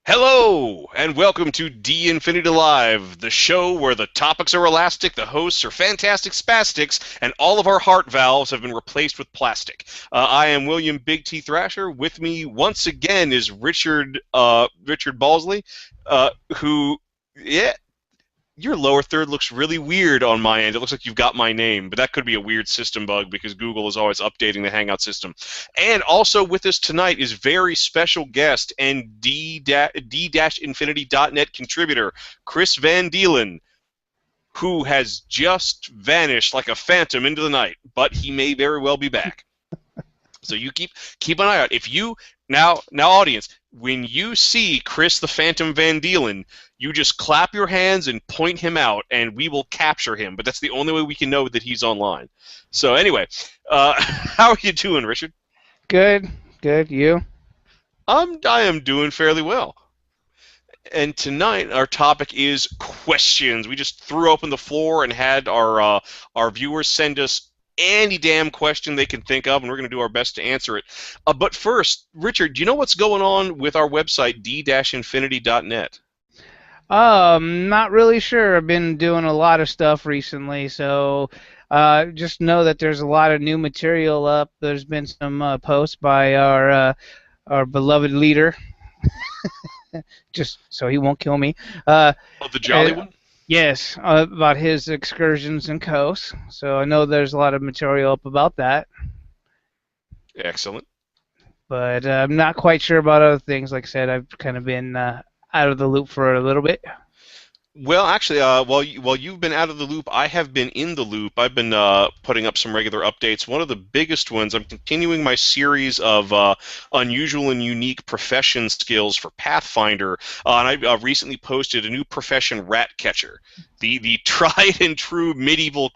Hello, and welcome to D Infinity Live, the show where the topics are elastic, the hosts are fantastic spastics, and all of our heart valves have been replaced with plastic. I am William Big T Thrasher. With me once again is Richard Balsley, who, yeah, your lower third looks really weird on my end. It looks like you've got my name, but that could be a weird system bug because Google is always updating the Hangout system. And also with us tonight is very special guest and D-Infinity.net contributor Chris Van Deelen, who has just vanished like a phantom into the night, but he may very well be back. So you keep an eye out. If you now audience, when you see Chris the Phantom Van Deelen, you just clap your hands and point him out, and we will capture him. But that's the only way we can know that he's online. So anyway, how are you doing, Richard? Good, good. You? I am doing fairly well. And tonight our topic is questions. We just threw open the floor and had our viewers send us any damn question they can think of, and we're going to do our best to answer it. But first, Richard, do you know what's going on with our website, d-infinity.net? Not really sure. I've been doing a lot of stuff recently, so just know that there's a lot of new material up. There's been some posts by our beloved leader, just so he won't kill me. Oh, the Jolly Uh, one? yes, about his excursions and coasts. So I know there's a lot of material up about that, Excellent. but I'm not quite sure about other things. Like I said, I've kind of been out of the loop for a little bit. Well, actually, while you've been out of the loop, I have been in the loop. I've been putting up some regular updates. One of the biggest ones, I'm continuing my series of unusual and unique profession skills for Pathfinder, and I recently posted a new profession, rat catcher, the tried and true medieval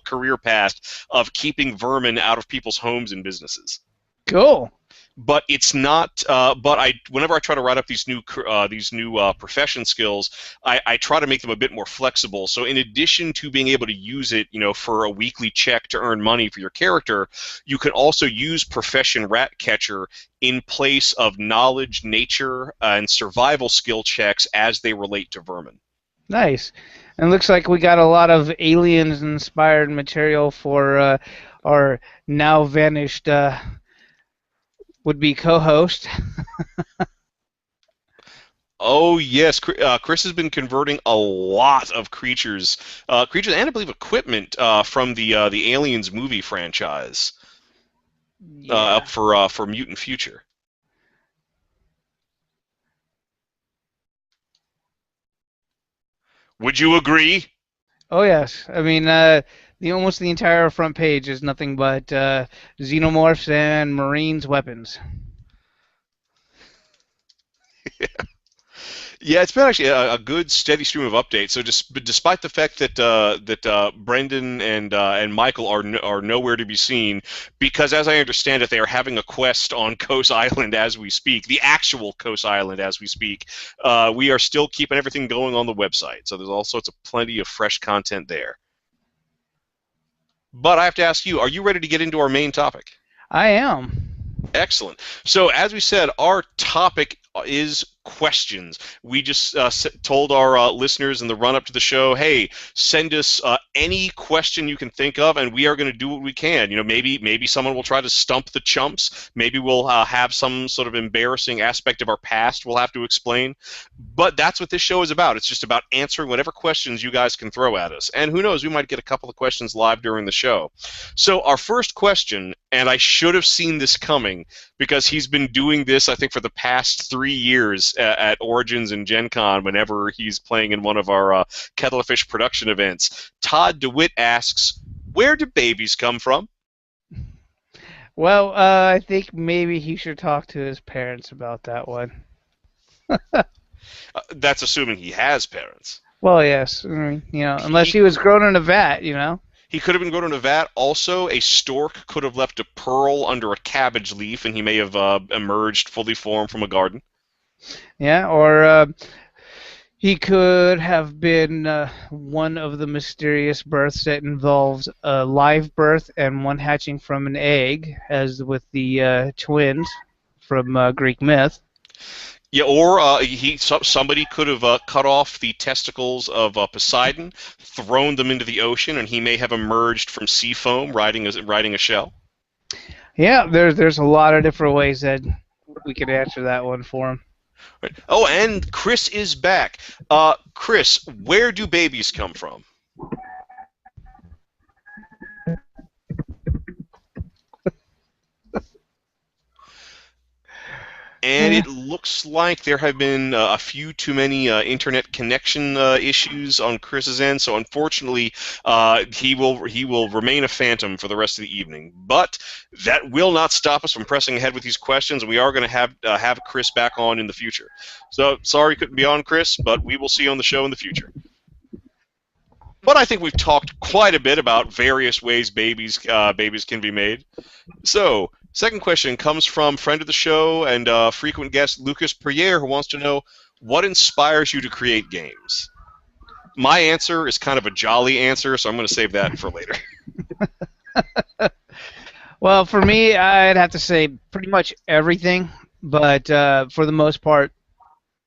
career path of keeping vermin out of people's homes and businesses. Cool. But it's not. But whenever I try to write up these new profession skills, I try to make them a bit more flexible. So in addition to being able to use it, for a weekly check to earn money for your character, you can also use profession rat catcher in place of knowledge, nature, and survival skill checks as they relate to vermin. Nice. And it looks like we got a lot of aliens-inspired material for our now vanished would-be co-host. Oh yes, Chris has been converting a lot of creatures, and I believe equipment from the Aliens movie franchise up Yeah. for Mutant Future. Would you agree? Oh yes. I mean, the almost the entire front page is nothing but xenomorphs and Marines weapons. Yeah, it's been actually a good steady stream of updates. So just but despite the fact that Brendan and Michael are nowhere to be seen, because as I understand it, they are having a quest on Coast Island as we speak, the actual Coast Island as we speak. We are still keeping everything going on the website, so there's all sorts of plenty of fresh content there. But I have to ask you, are you ready to get into our main topic? I am. Excellent. So, as we said, our topic is questions. We just told our listeners in the run up to the show, hey, send us any question you can think of, and we are going to do what we can. Maybe someone will try to stump the chumps. Maybe we'll have some sort of embarrassing aspect of our past we'll have to explain. But that's what this show is about. It's just about answering whatever questions you guys can throw at us. And who knows, we might get a couple of questions live during the show. So our first question, and I should have seen this coming because he's been doing this, I think, for the past 3 years at Origins and Gen Con whenever he's playing in one of our Kettlefish production events. Todd DeWitt asks, where do babies come from? Well, I think maybe he should talk to his parents about that one. That's assuming he has parents. Well, yes. I mean, unless He he was grown in a vat. He could have been grown in a vat. Also, a stork could have left a pearl under a cabbage leaf, and he may have emerged fully formed from a garden. Yeah, or he could have been one of the mysterious births that involves a live birth and one hatching from an egg, as with the twins from Greek myth. Yeah, or somebody could have cut off the testicles of Poseidon, thrown them into the ocean, and he may have emerged from sea foam riding a shell. Yeah, there's a lot of different ways that we could answer that one for him. Right. Oh, and Chris is back. Chris, where do babies come from? And it looks like there have been a few too many internet connection issues on Chris's end. So unfortunately, he will remain a phantom for the rest of the evening. But that will not stop us from pressing ahead with these questions. We are going to have Chris back on in the future. So sorry couldn't be on, Chris, but we will see you on the show in the future. But I think we've talked quite a bit about various ways babies can be made. So, second question comes from friend of the show and frequent guest Lucas Perrier, who wants to know what inspires you to create games. My answer is kind of a jolly answer, so I'm going to save that for later. Well, for me, I'd have to say pretty much everything, but for the most part,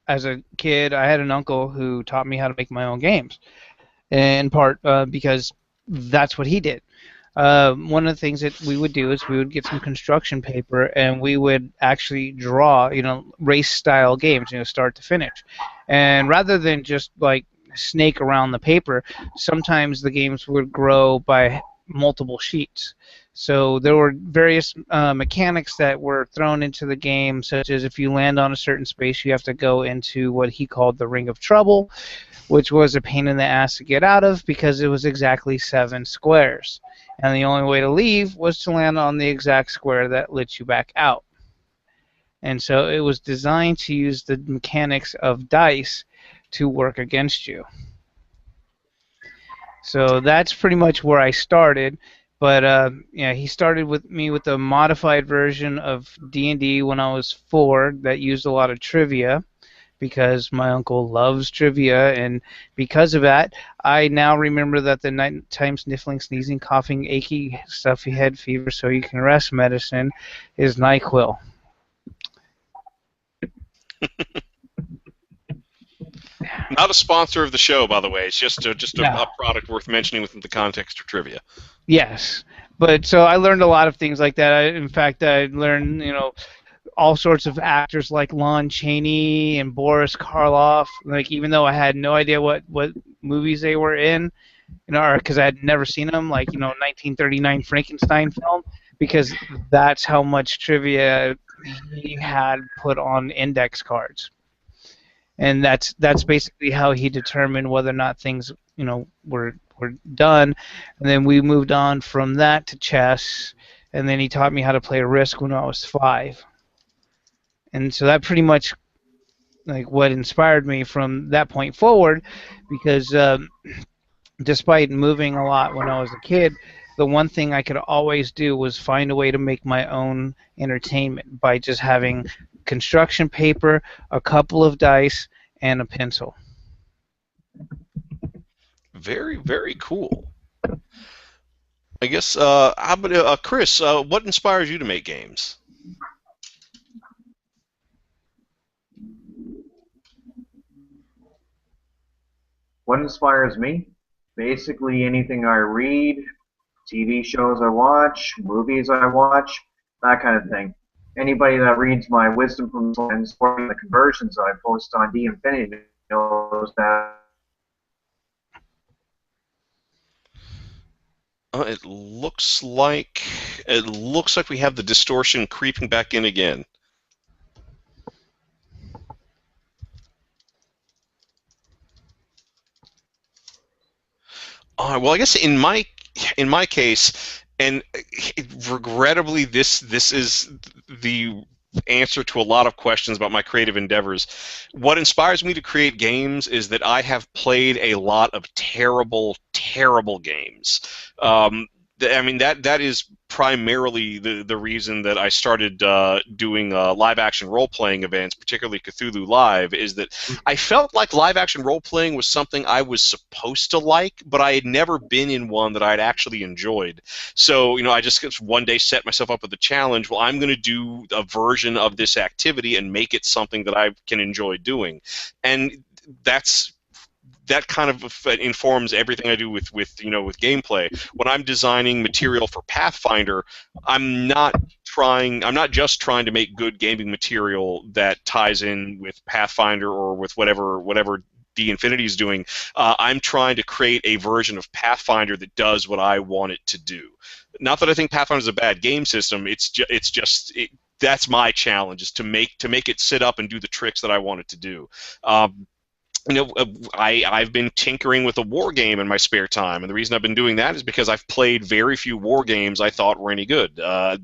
as a kid, I had an uncle who taught me how to make my own games, in part because that's what he did. One of the things that we would do is we would get some construction paper and we would actually draw, race-style games, start to finish. And rather than just like snake around the paper, sometimes the games would grow by multiple sheets. So there were various mechanics that were thrown into the game, such as if you land on a certain space, you have to go into what he called the Ring of Trouble, which was a pain in the ass to get out of because it was exactly 7 squares. And the only way to leave was to land on the exact square that lets you back out. And so it was designed to use the mechanics of dice to work against you. So that's pretty much where I started. But he started with me with a modified version of D&D when I was 4 that used a lot of trivia, because my uncle loves trivia, and because of that, I now remember that the nighttime sniffling, sneezing, coughing, achy, stuffy head, fever, so you can rest medicine is NyQuil. Not a sponsor of the show, by the way. It's just No. a product worth mentioning within the context of trivia. Yes, but so I learned a lot of things like that. In fact, I learned, all sorts of actors like Lon Chaney and Boris Karloff. Like, even though I had no idea what movies they were in, because I had never seen them, like 1939 Frankenstein film, because that's how much trivia he had put on index cards, and that's basically how he determined whether or not things were done. And then we moved on from that to chess, and then he taught me how to play Risk when I was 5. And so that pretty much like what inspired me from that point forward, because despite moving a lot when I was a kid, the one thing I could always do was find a way to make my own entertainment by just having construction paper, a couple of dice, and a pencil. Very, very cool. I guess, how about, Chris, what inspires you to make games? What inspires me? Basically anything I read, TV shows I watch, movies I watch, that kind of thing. Anybody that reads my wisdom from and supporting the conversions I post on D Infinity knows that. It looks like we have the distortion creeping back in again. Well, I guess in my case, and regrettably, this is the answer to a lot of questions about my creative endeavors. What inspires me to create games is that I have played a lot of terrible, terrible games. I mean that is primarily the reason that I started doing live-action role-playing events, particularly Cthulhu Live, is that I felt like live-action role-playing was something I was supposed to like, but I had never been in one that I'd actually enjoyed. So, I just one day set myself up with the challenge, well, I'm going to do a version of this activity and make it something that I can enjoy doing. And that kind of informs everything I do with gameplay. When I'm designing material for Pathfinder, I'm not just trying to make good gaming material that ties in with Pathfinder or with whatever D Infinity is doing. I'm trying to create a version of Pathfinder that does what I want it to do. Not that I think Pathfinder is a bad game system. That's my challenge, is to make it sit up and do the tricks that I want it to do. I've been tinkering with a war game in my spare time, and the reason I've been doing that is because I've played very few war games I thought were any good. I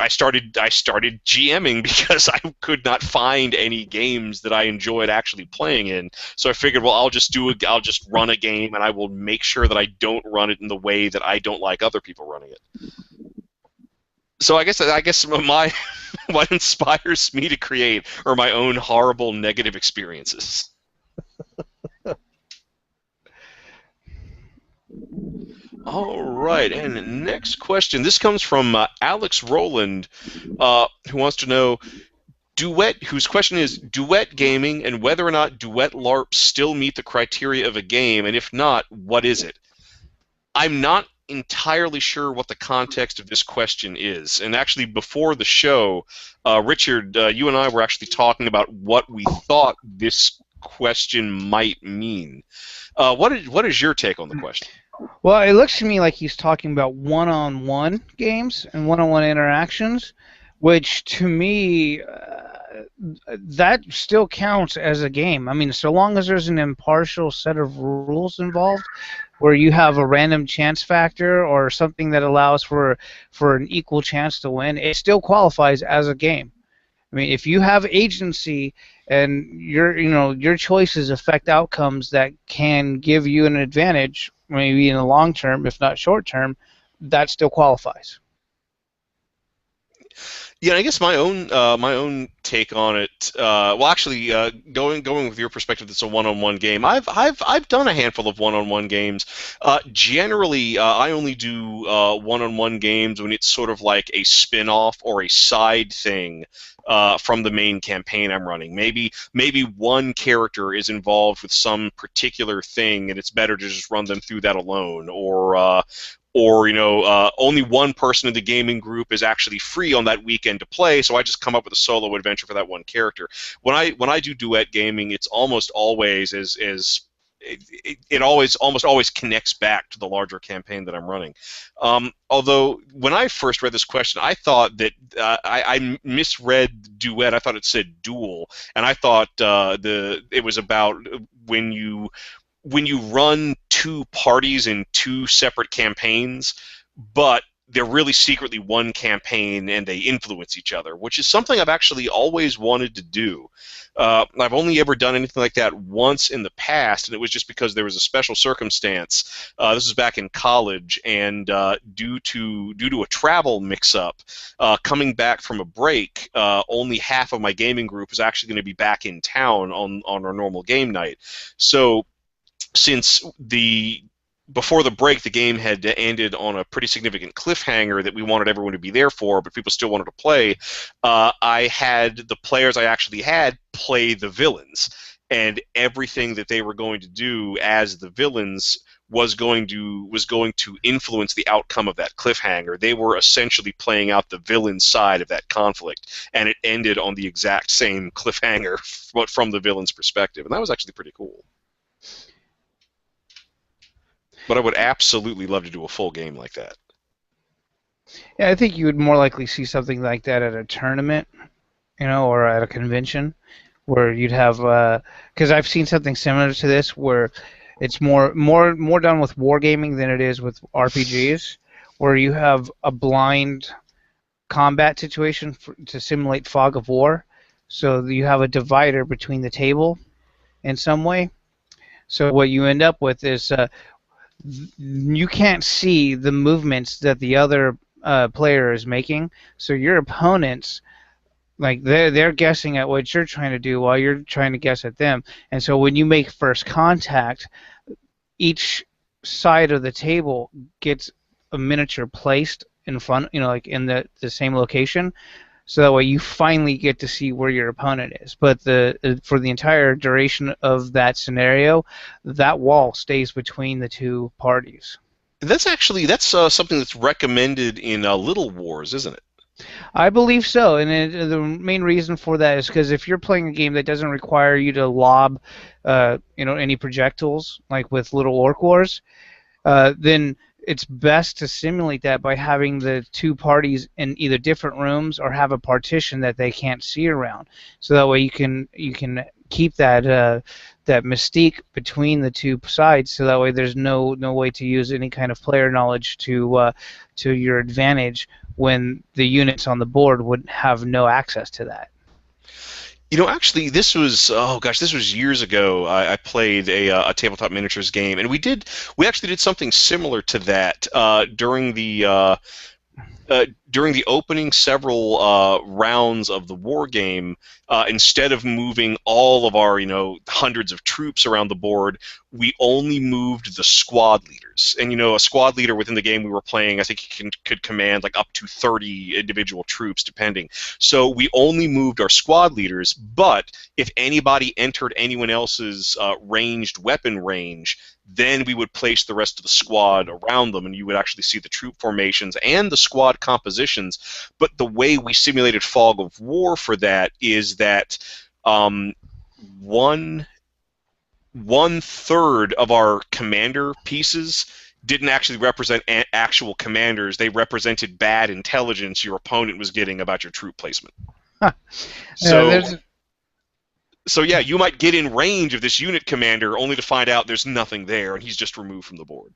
started GMing because I could not find any games that I enjoyed actually playing in. So I figured, well, I'll just run a game, and I will make sure that I don't run it in the way that I don't like other people running it. So I guess my what inspires me to create are my own horrible negative experiences. All right, and next question. This comes from Alex Rowland, who wants to know whose question is duet gaming and whether or not duet LARPs still meet the criteria of a game, and if not, what is it? I'm not entirely sure what the context of this question is. And actually, before the show, Richard, you and I were actually talking about what we thought this question might mean. What is your take on the question? Well, it looks to me like he's talking about one-on-one games and one-on-one interactions, which to me, that still counts as a game. I mean, so long as there's an impartial set of rules involved, where you have a random chance factor or something that allows for an equal chance to win, it still qualifies as a game. I mean, if you have agency and your choices affect outcomes that can give you an advantage, maybe in the long term, if not short term, that still qualifies. Yeah, I guess my own take on it. Well, actually, going with your perspective, it's a one-on-one game. I've done a handful of one-on-one games. Generally, I only do one-on-one games when it's sort of like a spin-off or a side thing from the main campaign I'm running. Maybe one character is involved with some particular thing, and it's better to just run them through that alone, or only one person in the gaming group is actually free on that weekend to play, so I just come up with a solo adventure for that one character. When I do duet gaming, it's almost always almost always connects back to the larger campaign that I'm running. Although when I first read this question, I thought that I misread duet. I thought it said duel, and I thought it was about when you run two parties in two separate campaigns, but they're really secretly one campaign and they influence each other, which is something I've actually always wanted to do. I've only ever done anything like that once in the past, and it was just because there was a special circumstance. This was back in college, and due to a travel mix-up, coming back from a break, only half of my gaming group was actually going to be back in town on our normal game night. So since before the break, the game had ended on a pretty significant cliffhanger that we wanted everyone to be there for, but people still wanted to play. I had the players I actually had play the villains, and everything that they were going to do as the villains was going to influence the outcome of that cliffhanger. They were essentially playing out the villain side of that conflict, and it ended on the exact same cliffhanger, but from the villain's perspective, and that was actually pretty cool. But I would absolutely love to do a full game like that. Yeah, I think you would more likely see something like that at a tournament, or at a convention, where you'd have, because I've seen something similar to this where it's more done with wargaming than it is with RPGs, where you have a blind combat situation to simulate fog of war, so you have a divider between the table in some way. So what you end up with is you can't see the movements that the other player is making. So your opponents, like they're guessing at what you're trying to do while you're trying to guess at them. And so when you make first contact, each side of the table gets a miniature placed in front, like in the same location, so that way you finally get to see where your opponent is. But for the entire duration of that scenario, that wall stays between the two parties. That's something that's recommended in Little Wars, isn't it? I believe so, and the main reason for that is because if you're playing a game that doesn't require you to lob, any projectiles like with Little Orc Wars, then it's best to simulate that by having the two parties in either different rooms or have a partition that they can't see around. So that way you can keep that mystique between the two sides. So that way there's no way to use any kind of player knowledge to your advantage when the units on the board would have no access to that. Actually, this was years ago. I played a tabletop miniatures game, and we actually did something similar to that during the opening several rounds of the war game. Instead of moving all of our hundreds of troops around the board, we only moved the squad leaders. And a squad leader within the game we were playing, I think he could command like up to 30 individual troops, depending. So we only moved our squad leaders. But if anybody entered anyone else's ranged weapon range, then we would place the rest of the squad around them, and you would actually see the troop formations and the squad compositions. But the way we simulated Fog of War for that is that one third of our commander pieces didn't actually represent actual commanders. They represented bad intelligence your opponent was getting about your troop placement. Huh. So. So yeah, you might get in range of this unit commander only to find out there's nothing there and he's just removed from the board.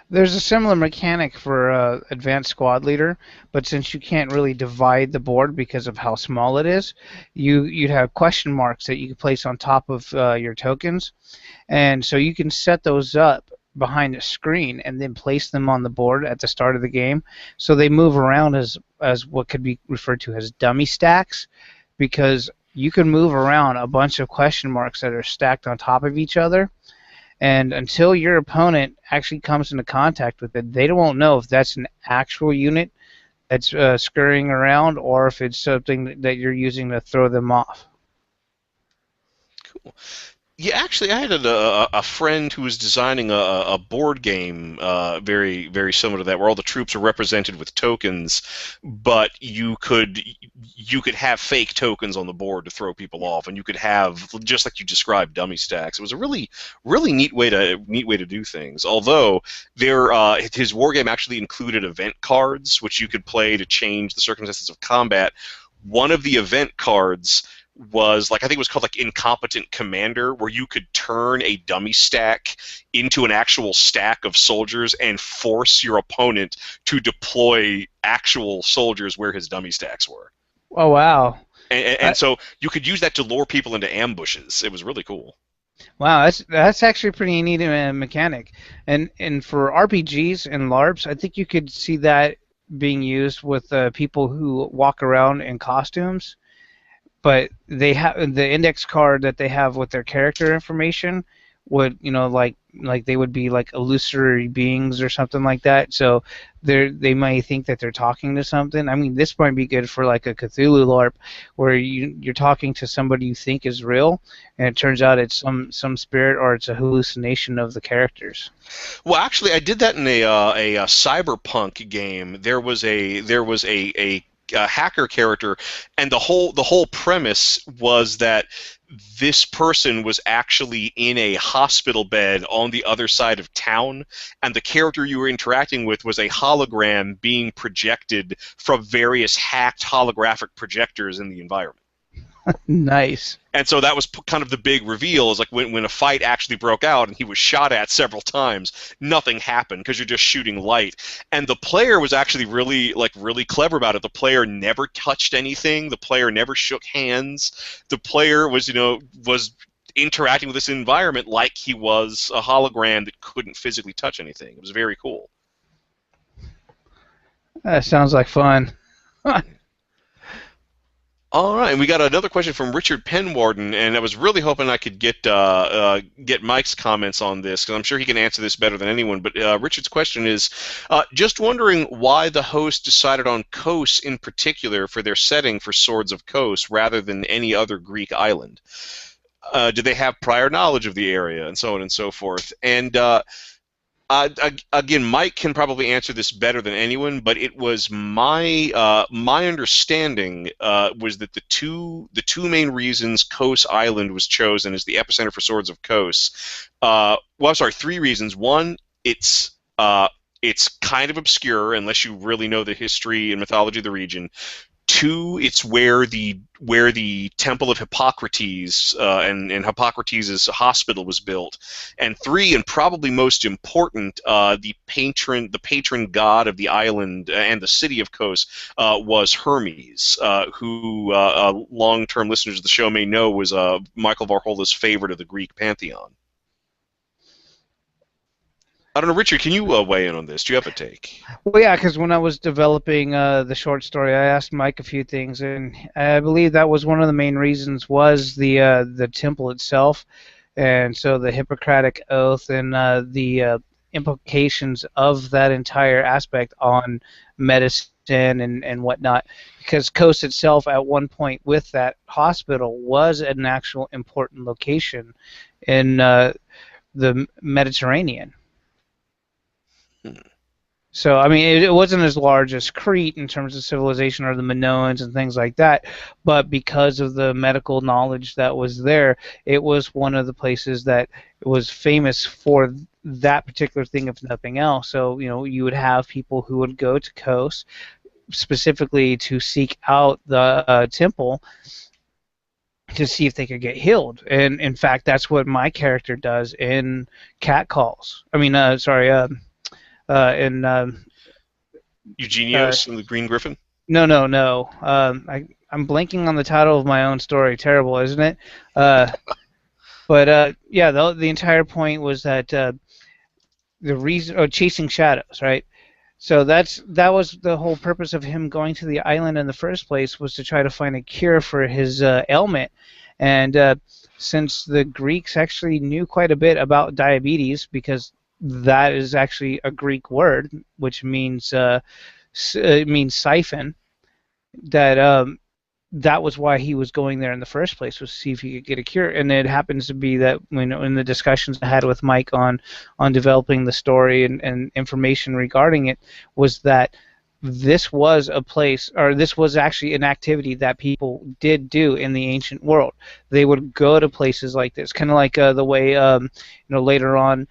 There's a similar mechanic for Advanced Squad Leader, but since you can't really divide the board because of how small it is, you'd have question marks that you can place on top of your tokens, and so you can set those up behind a screen and then place them on the board at the start of the game, so they move around as what could be referred to as dummy stacks, because you can move around a bunch of question marks that are stacked on top of each other, and until your opponent actually comes into contact with it, they won't know if that's an actual unit that's scurrying around or if it's something that you're using to throw them off. Cool. Yeah, actually, I had a friend who was designing a board game very, very similar to that, where all the troops are represented with tokens, but you could have fake tokens on the board to throw people off, and you could have, just like you described, dummy stacks. It was a really, really neat way to do things. Although his war game actually included event cards, which you could play to change the circumstances of combat. One of the event cards was I think it was called Incompetent Commander, where you could turn a dummy stack into an actual stack of soldiers and force your opponent to deploy actual soldiers where his dummy stacks were. Oh wow! And so you could use that to lure people into ambushes. It was really cool. Wow, that's actually a pretty neat mechanic. And for RPGs and LARPs, I think you could see that being used with people who walk around in costumes, but they have the index card that they have with their character information would, like they would be like illusory beings or something like that. So they might think that they're talking to something. I mean, this might be good for like a Cthulhu LARP where you're talking to somebody you think is real, and it turns out it's some spirit or it's a hallucination of the characters. Well, actually, I did that in a cyberpunk game. There was a hacker character, and the whole premise was that this person was actually in a hospital bed on the other side of town, and the character you were interacting with was a hologram being projected from various hacked holographic projectors in the environment. Nice. And so that was kind of the big reveal, is like when a fight actually broke out and he was shot at several times, nothing happened because you're just shooting light. And the player was actually really clever about it. The player never touched anything. The player never shook hands. The player was interacting with this environment like he was a hologram that couldn't physically touch anything. It was very cool. That sounds like fun. All right, and we got another question from Richard Penwarden, and I was really hoping I could get Mike's comments on this, because I'm sure he can answer this better than anyone. But Richard's question is, just wondering why the host decided on Kos in particular for their setting for Swords of Kos rather than any other Greek island. Did they have prior knowledge of the area, and so on and so forth? And again, Mike can probably answer this better than anyone, but it was my understanding was that the two main reasons Kos Island was chosen as the epicenter for Swords of Kos. Well, I'm sorry, three reasons. One, it's kind of obscure unless you really know the history and mythology of the region. Two, it's where the Temple of Hippocrates and Hippocrates' hospital was built. And three, and probably most important, the patron god of the island and the city of Kos was Hermes, who long-term listeners of the show may know was Michael Varhola's favorite of the Greek pantheon. I don't know, Richard, can you weigh in on this? Do you have a take? Well, yeah, because when I was developing the short story, I asked Mike a few things, and I believe that was one of the main reasons was the temple itself, and so the Hippocratic Oath and the implications of that entire aspect on medicine and whatnot. Because Kos itself, at one point with that hospital, was an actual important location in the Mediterranean. So, I mean, it wasn't as large as Crete in terms of civilization or the Minoans and things like that, but because of the medical knowledge that was there, it was one of the places that was famous for that particular thing, if nothing else. So, you would have people who would go to Kos specifically to seek out the temple to see if they could get healed. And, in fact, that's what my character does in Catcalls. I mean, in Eugenius and the Green Griffin? No. I'm blanking on the title of my own story. Terrible, isn't it? But yeah, the entire point was that the reason, chasing shadows, right? So that was the whole purpose of him going to the island in the first place, was to try to find a cure for his ailment. And since the Greeks actually knew quite a bit about diabetes, because that is actually a Greek word, which means it means siphon. That was why he was going there in the first place, was to see if he could get a cure. And it happens to be that in the discussions I had with Mike on developing the story and information regarding it, was that this was a place, or this was actually an activity that people did do in the ancient world. They would go to places like this, kind of like the way later on.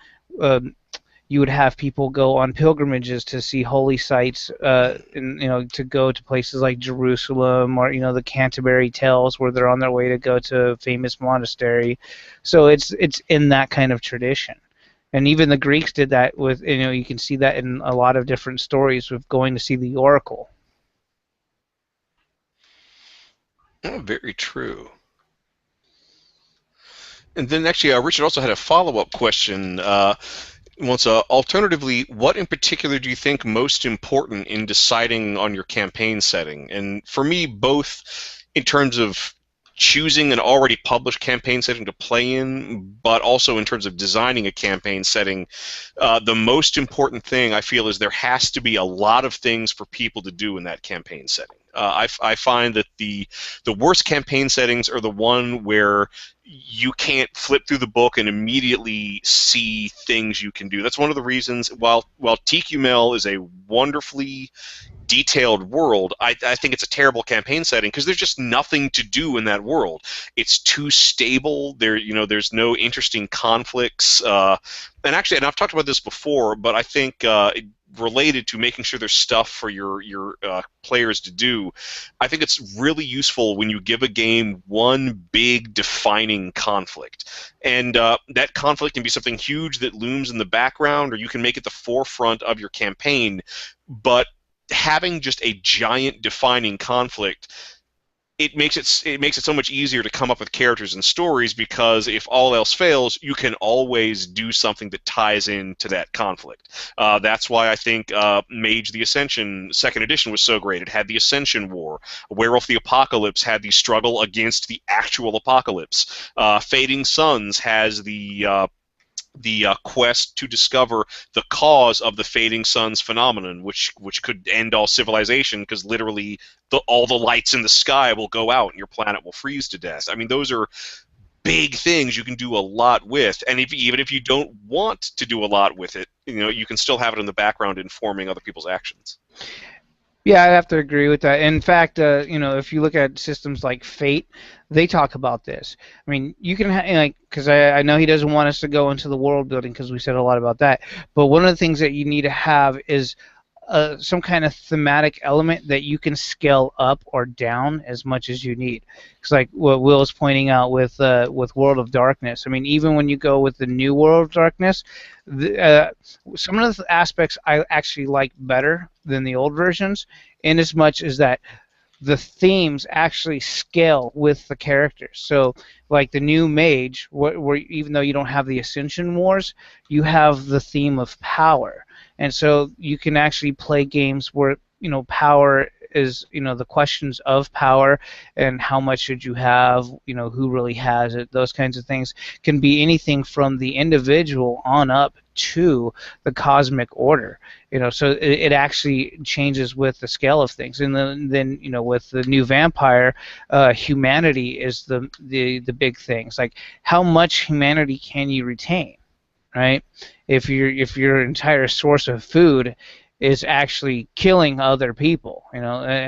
You would have people go on pilgrimages to see holy sites, and to go to places like Jerusalem, or the Canterbury Tales, where they're on their way to go to a famous monastery. So it's in that kind of tradition, and even the Greeks did that with you can see that in a lot of different stories with going to see the oracle. Oh, very true. And then actually, Richard also had a follow-up question. Alternatively, what in particular do you think most important in deciding on your campaign setting? And for me, both in terms of choosing an already published campaign setting to play in, but also in terms of designing a campaign setting, the most important thing I feel is there has to be a lot of things for people to do in that campaign setting. I find that the worst campaign settings are the one where you can't flip through the book and immediately see things you can do. That's one of the reasons, while TQML is a wonderfully detailed world, I think it's a terrible campaign setting because there's just nothing to do in that world. It's too stable. There's no interesting conflicts. And I've talked about this before, but I think related to making sure there's stuff for your players to do, I think it's really useful when you give a game one big defining conflict. And that conflict can be something huge that looms in the background, or you can make it the forefront of your campaign. But having just a giant defining conflict it makes it so much easier to come up with characters and stories, because if all else fails, you can always do something that ties into that conflict. That's why I think Mage the Ascension Second Edition was so great. It had the Ascension War. Werewolf the Apocalypse had the struggle against the actual apocalypse. Fading Suns has the quest to discover the cause of the fading suns phenomenon, which could end all civilization, because literally all the lights in the sky will go out and your planet will freeze to death. I mean, those are big things you can do a lot with, and even if you don't want to do a lot with it, you can still have it in the background informing other people's actions. Yeah, I have to agree with that. In fact, if you look at systems like Fate, they talk about this. I mean, you can because I know he doesn't want us to go into the world building because we said a lot about that. But one of the things that you need to have is some kind of thematic element that you can scale up or down as much as you need. It's like what Will's pointing out with World of Darkness. I mean, even when you go with the new World of Darkness, some of the aspects I actually like better than the old versions, in as much as that the themes actually scale with the characters. So, like the new Mage, where even though you don't have the Ascension Wars, you have the theme of power, and so you can actually play games where power is the questions of power and how much should you have, who really has it. Those kinds of things can be anything from the individual on up to the cosmic order. So it actually changes with the scale of things. And then with the new vampire, humanity is the big things. Like, how much humanity can you retain, right? If your entire source of food is actually killing other people,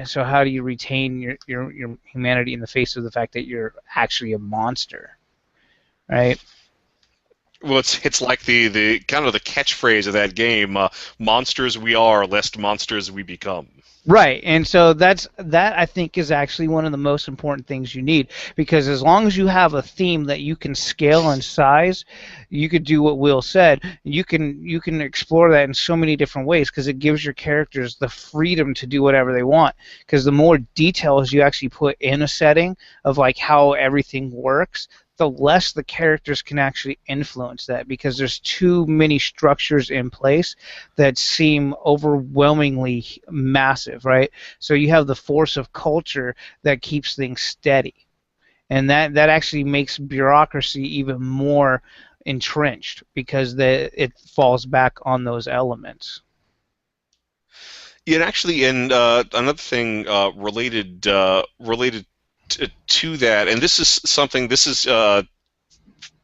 so how do you retain your humanity in the face of the fact that you're actually a monster, right? Well, it's like the kind of the catchphrase of that game: "Monsters we are, lest monsters we become." Right, and so that I think is actually one of the most important things you need, because as long as you have a theme that you can scale in size, you could do what Will said. You can explore that in so many different ways, because it gives your characters the freedom to do whatever they want. Because the more details you actually put in a setting of like how everything works, the less the characters can actually influence that, because there's too many structures in place that seem overwhelmingly massive, right? So you have the force of culture that keeps things steady, and that actually makes bureaucracy even more entrenched, because it falls back on those elements. Yeah, and actually, and another thing related to that, and this is something. This is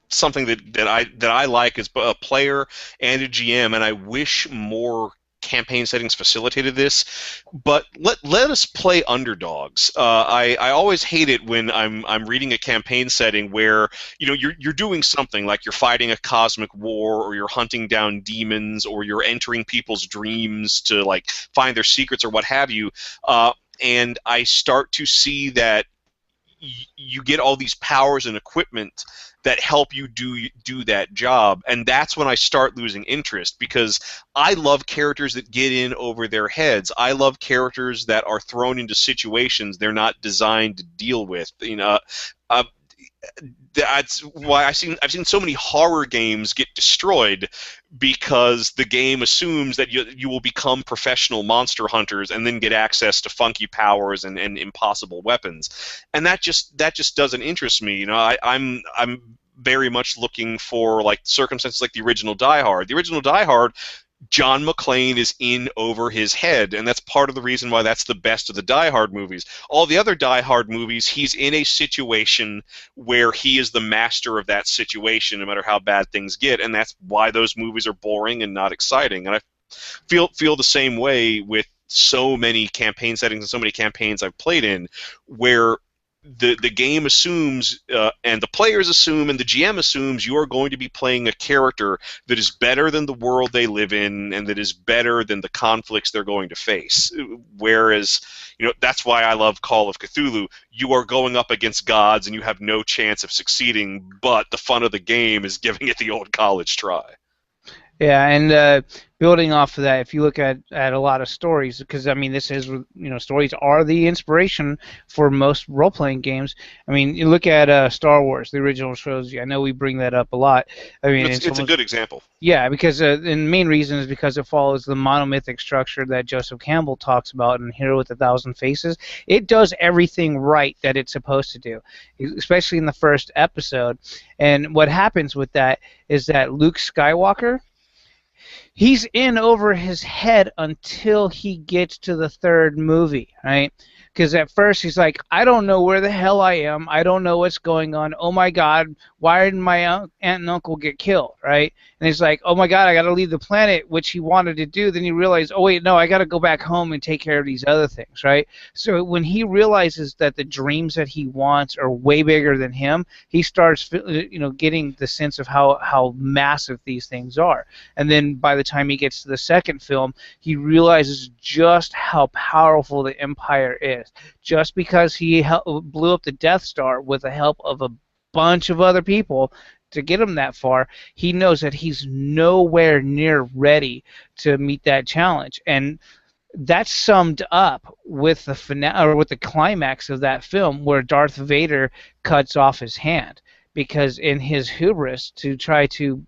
something that I like as a player and a GM, and I wish more campaign settings facilitated this. But let us play underdogs. I always hate it when I'm reading a campaign setting where you're doing something like you're fighting a cosmic war, or you're hunting down demons, or you're entering people's dreams to like find their secrets or what have you. And I start to see that you get all these powers and equipment that help you do that job, and that's when I start losing interest, because I love characters that get in over their heads. I love characters that are thrown into situations they're not designed to deal with. Uh, that's why I've seen so many horror games get destroyed, because the game assumes that you will become professional monster hunters and then get access to funky powers and impossible weapons, and that just doesn't interest me. I'm very much looking for like circumstances like the original Die Hard. The original Die Hard, John McClane is in over his head, and that's part of the reason why that's the best of the Die Hard movies. All the other Die Hard movies, he's in a situation where he is the master of that situation, no matter how bad things get, and that's why those movies are boring and not exciting. And I feel the same way with so many campaign settings and so many campaigns I've played in, where the game assumes, and the players assume, and the GM assumes you are going to be playing a character that is better than the world they live in, and that is better than the conflicts they're going to face. Whereas, that's why I love Call of Cthulhu. You are going up against gods, and you have no chance of succeeding, but the fun of the game is giving it the old college try. Yeah, and building off of that, if you look at a lot of stories, because I mean, this is stories are the inspiration for most role playing games. I mean, you look at Star Wars, the original trilogy. I know we bring that up a lot. I mean, It's a good example. yeah, because and the main reason is because it follows the monomythic structure that Joseph Campbell talks about in Hero with a Thousand Faces. It does everything right that it's supposed to do, especially in the first episode. And what happens with that is that Luke Skywalker, he's in over his head until he gets to the third movie, right? Because at first he's like, I don't know where the hell I am. I don't know what's going on. Oh my God, why did my aunt and uncle get killed, right? And he's like, oh my God, I got to leave the planet, which he wanted to do. Then he realized, oh wait, no, I got to go back home and take care of these other things, right? So when he realizes that the dreams that he wants are way bigger than him, he starts, getting the sense of how massive these things are. And then by the time he gets to the second film, he realizes just how powerful the Empire is. Just because he blew up the Death Star with the help of a bunch of other people to get him that far, he knows that he's nowhere near ready to meet that challenge. And that's summed up with the finale, or with the climax of that film, where Darth Vader cuts off his hand, because in his hubris to try to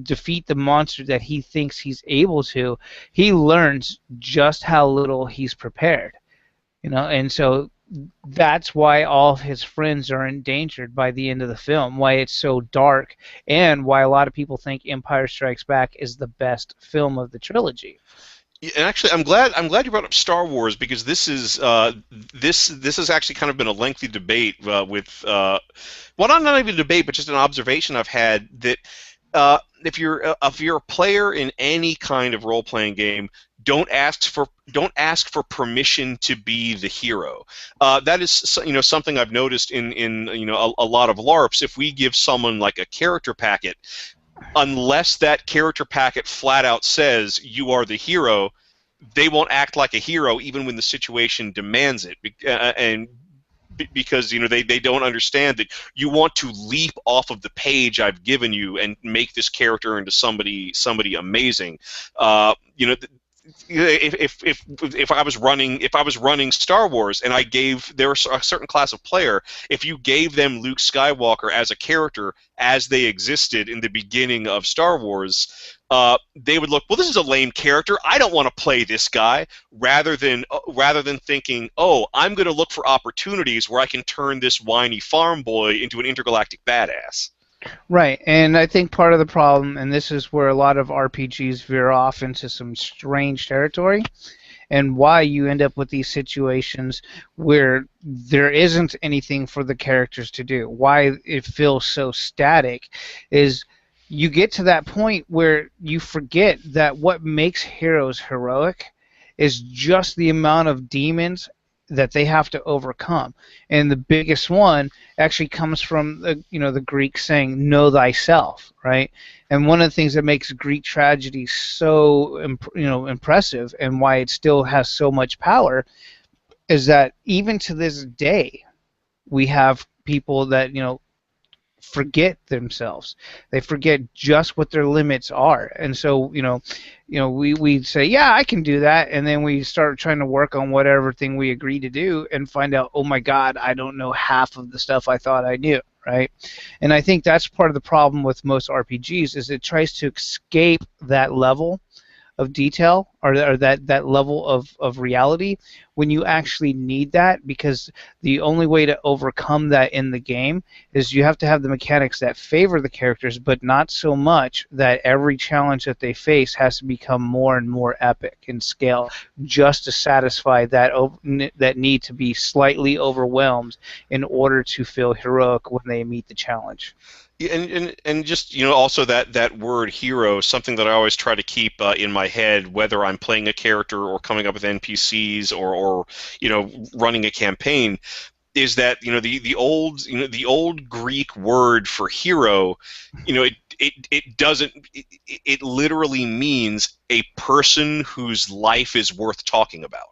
defeat the monster that he thinks he's able to, he learns just how little he's prepared. And so that's why all of his friends are endangered by the end of the film, why it's so dark, and why a lot of people think Empire Strikes Back is the best film of the trilogy. And actually, I'm glad you brought up Star Wars, because this has actually kind of been a lengthy debate with well, not even a debate, but just an observation I've had that if you're a player in any kind of role playing game, don't ask for permission to be the hero. That is something I've noticed in a lot of LARPs. If we give someone like a character packet, unless that character packet flat out says you are the hero, they won't act like a hero even when the situation demands it. Because they don't understand that you want to leap off of the page I've given you and make this character into somebody amazing. If I was running Star Wars and there was a certain class of player, if you gave them Luke Skywalker as a character as they existed in the beginning of Star Wars, they would look, well, this is a lame character. I don't want to play this guy. Rather than thinking, oh, I'm going to look for opportunities where I can turn this whiny farm boy into an intergalactic badass. Right, and I think part of the problem, and this is where a lot of RPGs veer off into some strange territory, and why you end up with these situations where there isn't anything for the characters to do, why it feels so static, is you get to that point where you forget that what makes heroes heroic is just the amount of demons that they have to overcome. And the biggest one actually comes from the Greek saying "know thyself," right? And one of the things that makes Greek tragedy so impressive, and why it still has so much power, is that even to this day we have people that forget themselves. They forget just what their limits are. And so, we say, yeah, I can do that, and then we start trying to work on whatever thing we agree to do and find out, oh my God, I don't know half of the stuff I thought I knew, right? And I think that's part of the problem with most RPGs, is it tries to escape that level of detail, or that level of reality, when you actually need that, because the only way to overcome that in the game is you have to have the mechanics that favor the characters, but not so much that every challenge that they face has to become more and more epic in scale just to satisfy that need to be slightly overwhelmed in order to feel heroic when they meet the challenge. Yeah, and just also that word hero, something that I always try to keep in my head, whether I'm playing a character or coming up with NPCs or running a campaign, is that the old Greek word for hero, it literally means a person whose life is worth talking about.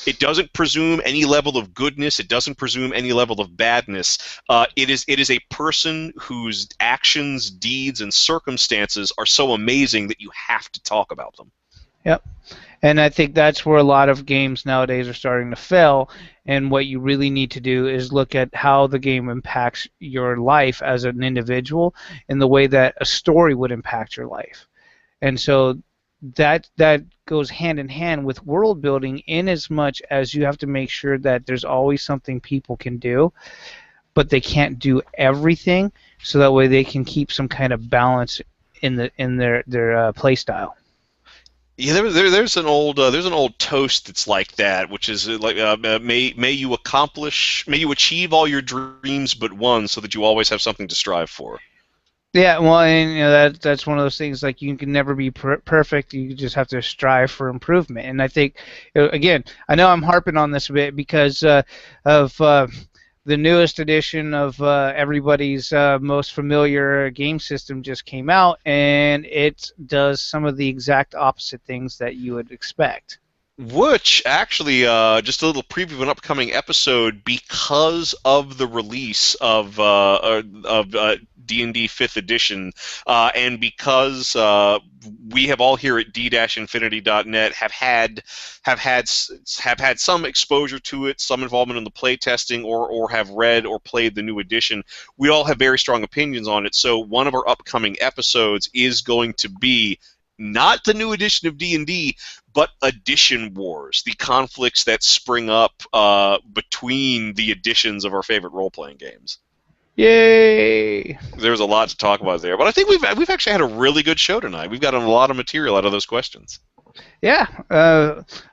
It doesn't presume any level of goodness. It doesn't presume any level of badness. It is a person whose actions, deeds, and circumstances are so amazing that you have to talk about them. Yep. And I think that's where a lot of games nowadays are starting to fail. And what you really need to do is look at how the game impacts your life as an individual in the way that a story would impact your life. And so that goes hand in hand with world building in as much as you have to make sure that there's always something people can do, but they can't do everything, so that way they can keep some kind of balance in their play style. Yeah, there's an old toast that's like that, which is like may you achieve all your dreams but one, so that you always have something to strive for. Yeah, well, and that's one of those things, like, you can never be perfect. You just have to strive for improvement. And I think, again, I know I'm harping on this a bit because of the newest edition of everybody's most familiar game system just came out, and it does some of the exact opposite things that you would expect. Which actually, just a little preview of an upcoming episode, because of the release of D&D 5th edition, and because we have all here at d-infinity.net have had some exposure to it, some involvement in the playtesting, or have read or played the new edition. We all have very strong opinions on it. So one of our upcoming episodes is going to be not the new edition of D&D, but edition wars, the conflicts that spring up between the editions of our favorite role-playing games. Yay! There's a lot to talk about there, but I think we've actually had a really good show tonight. We've gotten a lot of material out of those questions. Yeah,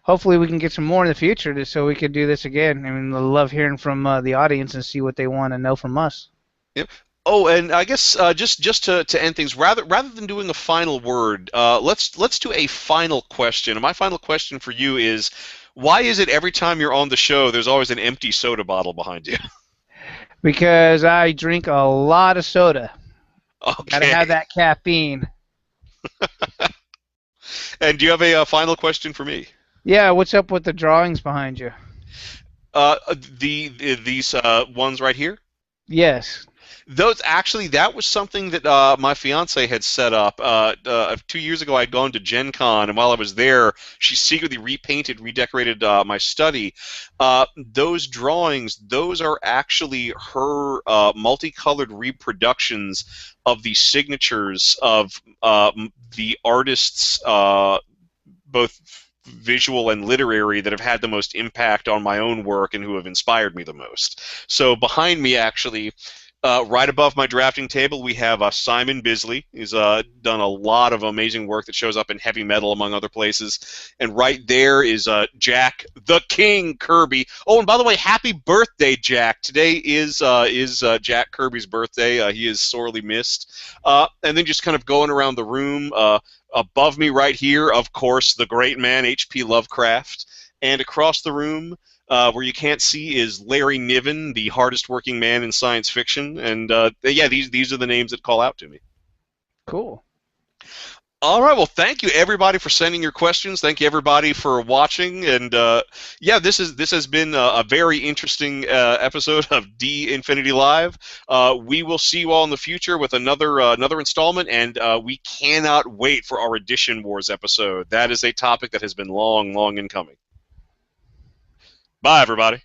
hopefully we can get some more in the future, so we could do this again. I mean, I love hearing from the audience and see what they want to know from us. Yep. Oh, and I guess just to end things, rather than doing a final word, let's do a final question. And my final question for you is, why is it every time you're on the show, there's always an empty soda bottle behind you? Because I drink a lot of soda. Okay. Gotta have that caffeine. And do you have a final question for me? Yeah, what's up with the drawings behind you? These ones right here? Yes. That was something that my fiance had set up 2 years ago. I'd gone to Gen Con, and while I was there, she secretly redecorated my study. Those drawings, those are actually her multicolored reproductions of the signatures of the artists, both visual and literary, that have had the most impact on my own work and who have inspired me the most. So behind me, actually, right above my drafting table, we have Simon Bisley. He's done a lot of amazing work that shows up in heavy metal, among other places. And right there is Jack the King Kirby. Oh, and by the way, happy birthday, Jack. Today is Jack Kirby's birthday. He is sorely missed. And then just kind of going around the room, above me right here, of course, the great man, H.P. Lovecraft. And across the room, where you can't see, is Larry Niven, the hardest working man in science fiction. And yeah, these are the names that call out to me. Cool. All right, well, thank you everybody for sending your questions. Thank you everybody for watching, and yeah, this has been a very interesting episode of D Infinity Live. We will see you all in the future with another installment, and we cannot wait for our Edition Wars episode. That is a topic that has been long in coming. Bye, everybody.